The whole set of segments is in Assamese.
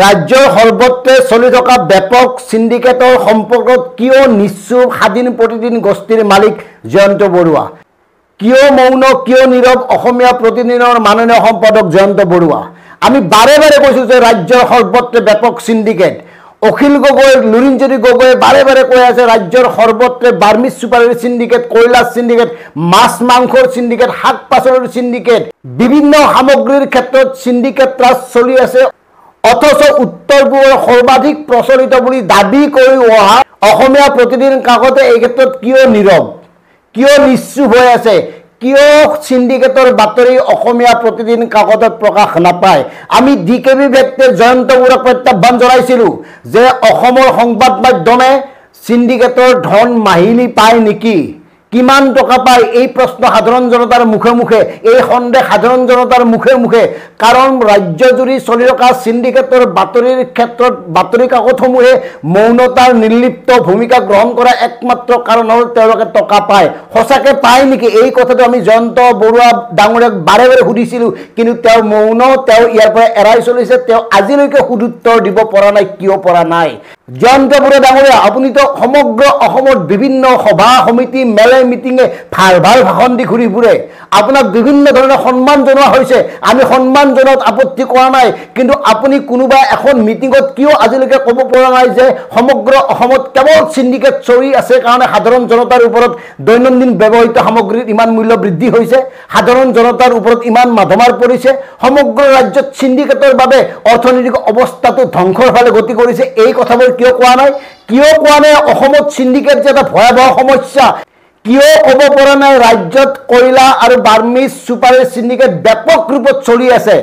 ৰাজ্যৰ সৰ্বত্ৰে চলি থকা ব্যাপক সিন্ডিকেটৰ সম্পৰ্কত কিয় নিশ্চুপ স্বাধীন প্ৰতিদিন গোষ্ঠীৰ মালিক জয়ন্ত বৰুৱা? কিয় মৌন, কিয় নীৰৱ অসমীয়া প্ৰতিদিনৰ মাননীয় সম্পাদক জয়ন্ত বৰুৱা? আমি বাৰে বাৰে কৈছোঁ যে ৰাজ্যৰ সৰ্বত্ৰে ব্যাপক সিন্ডিকেট। অখিল গগৈ, লুৰিণজ্যোতি গগৈ বাৰে বাৰে কৈ আছে ৰাজ্যৰ সৰ্বত্ৰে বাৰ্মিজ চুপাৰীৰ সিন্ডিকেট, কয়লাৰ সিন্ডিকেট, মাছ মাংসৰ সিন্ডিকেট, শাক পাচলিৰ সিন্ডিকেট, বিভিন্ন সামগ্ৰীৰ ক্ষেত্ৰত সিন্ডিকেট ৰাজ চলি আছে। অথচ উত্তৰ পূবৰ সৰ্বাধিক প্ৰচলিত বুলি দাবী কৰি অহা অসমীয়া প্ৰতিদিন কাকতে এই ক্ষেত্ৰত কিয় নীৰৱ, কিয় নিশ্চুপ হৈ আছে? কিয় সিন্ডিকেটৰ বাতৰি অসমীয়া প্ৰতিদিন কাকতত প্ৰকাশ নাপায়? আমি DKB ব্যক্তি জয়ন্ত বৰুৱাক প্ৰত্যাহ্বান জনাইছিলোঁ যে অসমৰ সংবাদ মাধ্যমে সিন্ডিকেটৰ ধন মাহিলী পায় নেকি, কিমান টকা পায়? এই প্ৰশ্ন সাধাৰণ জনতাৰ মুখে মুখে, এই সন্দেহ সাধাৰণ জনতাৰ মুখে মুখে। কাৰণ ৰাজ্যজুৰি চলি থকা সিন্ডিকেটৰ বাতৰিৰ ক্ষেত্ৰত বাতৰি কাকতসমূহে মৌনতাৰ নিৰ্লিপ্ত ভূমিকা গ্ৰহণ কৰা একমাত্ৰ কাৰণ হ'ল তেওঁলোকে টকা পায়। সঁচাকৈ পায় নেকি? এই কথাটো আমি জয়ন্ত বৰুৱা ডাঙৰীয়াক বাৰে বাৰে সুধিছিলোঁ, কিন্তু তেওঁ মৌন, তেওঁ ইয়াৰ পৰা এৰাই চলিছে। তেওঁ আজিলৈকে সুদুত্তৰ দিব পৰা নাই। কিয় পৰা নাই? জয়ন্ত বৰুৱা ডাঙৰীয়া, আপুনিতো সমগ্ৰ অসমত বিভিন্ন সভা সমিতি মেলে মিটিঙে ভাল ভাল ভাষণ দি ঘূৰি ফুৰে। আপোনাক বিভিন্ন ধৰণে সন্মান জনোৱা হৈছে, আমি সন্মান জনোৱাত আপত্তি কৰা নাই। কিন্তু আপুনি কোনোবা এখন মিটিঙত কিয় আজিলৈকে ক'ব পৰা নাই যে সমগ্ৰ অসমত কেৱল সিন্ডিকেট চলি আছে কাৰণে সাধাৰণ জনতাৰ ওপৰত দৈনন্দিন ব্যৱহৃত সামগ্ৰীৰ ইমান মূল্য বৃদ্ধি হৈছে, সাধাৰণ জনতাৰ ওপৰত ইমান মাধমাৰ পৰিছে, সমগ্ৰ ৰাজ্যত সিন্ডিকেটৰ বাবে অৰ্থনৈতিক অৱস্থাটো ধ্বংসৰ ফালে গতি কৰিছে? এই কথাবোৰ কিয় কোৱা নাই? কিয় কোৱা নাই অসমত সিন্ডিকেট যে এটা ভয়াৱহ সমস্যা? কিয় ক'ব পৰা নাই ৰাজ্যত কয়লা আৰু বাৰ্মিজ চুপাৰীৰ সিন্ডিকেট ব্যাপক ৰূপত চলি আছে?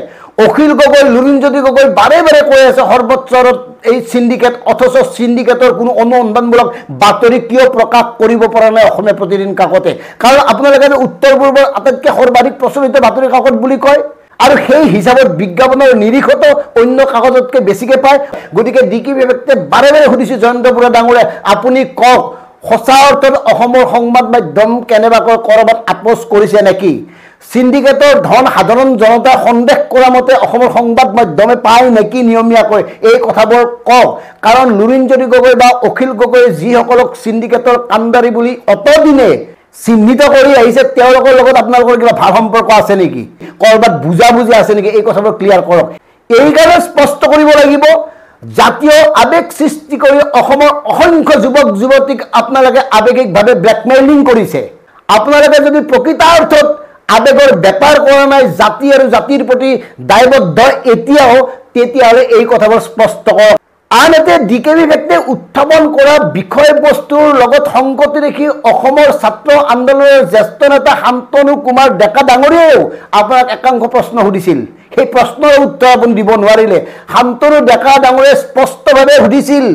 অখিল গগৈ, লুৰিণজ্যোতি গগৈ বাৰে বাৰে কৈ আছে সৰ্বত্ৰত এই সিন্ডিকেট, অথচ সিন্ডিকেটৰ কোনো অনুসন্ধানমূলক বাতৰি কিয় প্ৰকাশ কৰিব পৰা নাই অসমীয়া প্ৰতিদিন কাকতে? কাৰণ আপোনালোকে উত্তৰ পূৰ্বৰ আটাইতকৈ সৰ্বাধিক প্ৰচলিত বাতৰি কাকত বুলি কয়, আৰু সেই হিচাপত বিজ্ঞাপনৰ নিৰিখতো অন্য কাগজতকৈ বেছিকৈ পায়। গতিকে DKB ব্যক্তিয়ে বাৰে বাৰে সুধিছোঁ জয়ন্ত বৰুৱা ডাঙৰীয়া, আপুনি কওক, সঁচা অৰ্থত অসমৰ সংবাদ মাধ্যম কেনেবাকৈ ক'ৰবাত আপোচ কৰিছে নেকি? সিন্ডিকেটৰ ধন সাধাৰণ জনতাই সন্দেহ কৰা মতে অসমৰ সংবাদ মাধ্যমে পায় নেকি নিয়মীয়াকৈ? এই কথাবোৰ কওক। কাৰণ লুৰিণজ্যোতি গগৈ বা অখিল গগৈ যিসকলক সিন্ডিকেটৰ কাণ্ডাৰী বুলি অতদিনে চিহ্নিত কৰি আহিছে, তেওঁলোকৰ লগত আপোনালোকৰ কিবা ভাল সম্পৰ্ক আছে নেকি? ক'ৰবাত বুজাবুজি আছে নেকি? এই কথাবোৰ ক্লিয়াৰ কৰক। এইকাৰণে স্পষ্ট কৰিব লাগিব, জাতীয় আৱেগ সৃষ্টি কৰি অসমৰ অসংখ্য যুৱক যুৱতীক আপোনালোকে আৱেগিকভাৱে ব্লেকমেইলিং কৰিছে। আপোনালোকে যদি প্ৰকৃতাৰ্থত আৱেগৰ বেপাৰ কৰা নাই, জাতি আৰু জাতিৰ প্ৰতি দায়বদ্ধ এতিয়াও, তেতিয়াহ'লে এই কথাবোৰ স্পষ্ট কৰক। আনহাতে DKB ব্যক্তিয়ে উত্থাপন কৰা বিষয়বস্তুৰ লগত সংগতি ৰাখি অসমৰ ছাত্ৰ আন্দোলনৰ জ্যেষ্ঠ নেতা শান্তনু কুমাৰ ডেকা ডাঙৰীয়াও আপোনাক একাংশ প্ৰশ্ন সুধিছিল। সেই প্ৰশ্নৰ উত্তৰ আপুনি দিব নোৱাৰিলে। শান্তনু ডেকা ডাঙৰীয়াই স্পষ্টভাৱে সুধিছিল,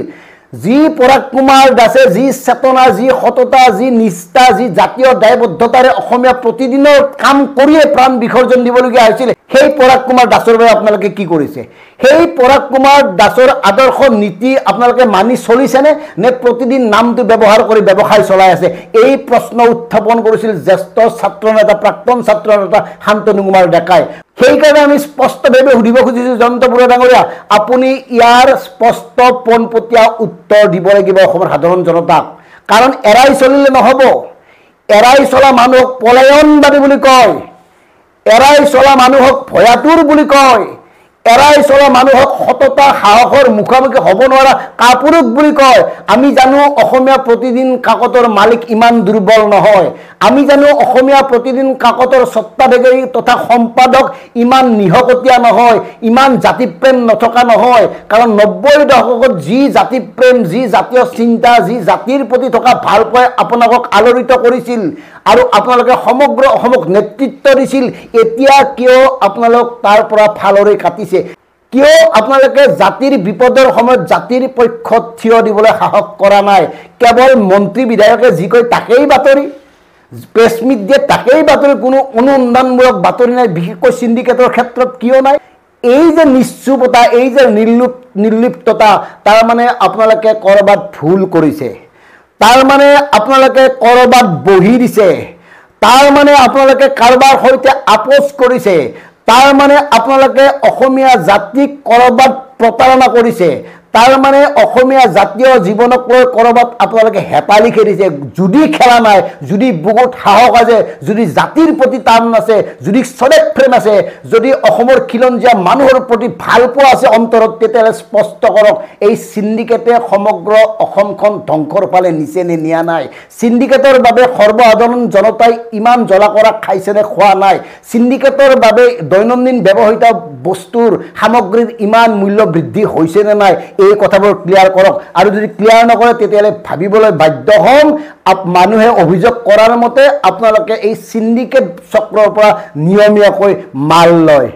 যি পৰাগ কুমাৰ দাসে যি চেতনা, যি সততা, যি নিষ্ঠা, যি জাতীয় দায়বদ্ধতাৰে অসমীয়া প্ৰতিদিনৰ কাম কৰিয়ে প্ৰাণ বিসৰ্জন দিবলগীয়া হৈছিল, সেই পৰাগ কুমাৰ দাসৰ বাবে আপোনালোকে কি কৰিছে? সেই পৰাগ কুমাৰ দাসৰ আদৰ্শ নীতি আপোনালোকে মানি চলিছেনে, নে প্ৰতিদিন নামটো ব্যৱহাৰ কৰি ব্যৱসায় চলাই আছে? এই প্ৰশ্ন উত্থাপন কৰিছিল জ্যেষ্ঠ ছাত্ৰ নেতা, প্ৰাক্তন ছাত্ৰ নেতা শান্তনু কুমাৰ ডেকাই। সেইকাৰণে আমি স্পষ্টভাৱে সুধিব খুজিছোঁ জয়ন্ত বৰুৱা ডাঙৰীয়া, আপুনি ইয়াৰ স্পষ্ট পোনপটীয়া উত্তৰ দিব লাগিব অসমৰ সাধাৰণ জনতাক। কাৰণ এৰাই চলিলে নহ'ব। এৰাই চলা মানুহক পলায়নবাদী বুলি কয়, এৰাই চলা মানুহক ভয়াতুৰ বুলি কয়, এৰাই চলা মানুহক সততা সাহসৰ মুখামুখি হ'ব নোৱাৰা কাপুৰুষ বুলি কয়। আমি জানো অসমীয়া প্ৰতিদিন কাকতৰ মালিক ইমান দুৰ্বল নহয়। আমি জানো অসমীয়া প্ৰতিদিন কাকতৰ স্বত্বাধিকাৰী তথা সম্পাদক ইমান নিহকটীয়া নহয়, ইমান জাতিপ্ৰেম নথকা নহয়। কাৰণ 90ৰ দশকত যি জাতিপ্ৰেম, যি জাতীয় চিন্তা, যি জাতিৰ প্ৰতি থকা ভাল পাই আপোনালোকক আলোড়িত কৰিছিল আৰু আপোনালোকে সমগ্ৰ অসমক নেতৃত্ব দিছিল, এতিয়া কিয় আপোনালোক তাৰ পৰা ফালৰি কাটিছে? কিয় আপোনালোকে জাতিৰ বিপদৰ সময়ত জাতিৰ পক্ষত থিয় দিবলৈ সাহস কৰা নাই? কেৱল মন্ত্ৰী বিধায়কে যি কয় তাকেই বাতৰি, প্ৰেছ মিট দিয়ে তাকেই বাতৰি, কোনো অনুসন্ধানমূলক বাতৰি নাই। বিশেষকৈ সিন্ডিকেটৰ ক্ষেত্ৰত কিয় নাই? এই যে নিশ্চুপতা, এই যে নিৰ্লিপ্ততা, তাৰ মানে আপোনালোকে ক'ৰবাত ভুল কৰিছে, তাৰ মানে আপোনালোকে ক'ৰবাত বহি দিছে, তাৰ মানে আপোনালোকে কাৰোবাৰ সৈতে আপোচ কৰিছে, তাৰ মানে আপোনালোকে অসমীয়া জাতিক কৰবাত প্ৰতাৰণা কৰিছে তাৰ মানে অসমীয়া জাতীয় জীৱনক লৈ কৰবাত আপোনালোকে হেতালি খেলিছে যদি খেলা নাই যদি বহুত সাহস আছে যদি জাতিৰ প্ৰতি টান আছে যদি স্বদেশ প্ৰেম আছে যদি অসমৰ খিলঞ্জীয়া মানুহৰ প্ৰতি ভাল পোৱা আছে অন্তৰত তেতিয়াহ'লে স্পষ্ট কৰক এই সিন্ডিকেটে সমগ্ৰ অসমখন ধ্বংসৰ ফালে নিছে নে নিয়া নাই সিন্ডিকেটৰ বাবে সৰ্বসাধাৰণ জনতাই ইমান জ্বলা কৰা খাইছে নে খোৱা নাই সিন্ডিকেটৰ বাবে দৈনন্দিন ব্যৱহৃত বস্তুৰ সামগ্ৰীৰ ইমান মূল্য বৃদ্ধি হৈছে নে নাই এই কথাবোৰ ক্লিয়াৰ কৰক আৰু যদি ক্লিয়াৰ নকৰে তেতিয়াহ'লে ভাবিবলৈ বাধ্য হ'ম মানুহে অভিযোগ কৰাৰ মতে আপোনালোকে এই সিন্ডিকেট চক্ৰৰ পৰা নিয়মীয়াকৈ মাল লয়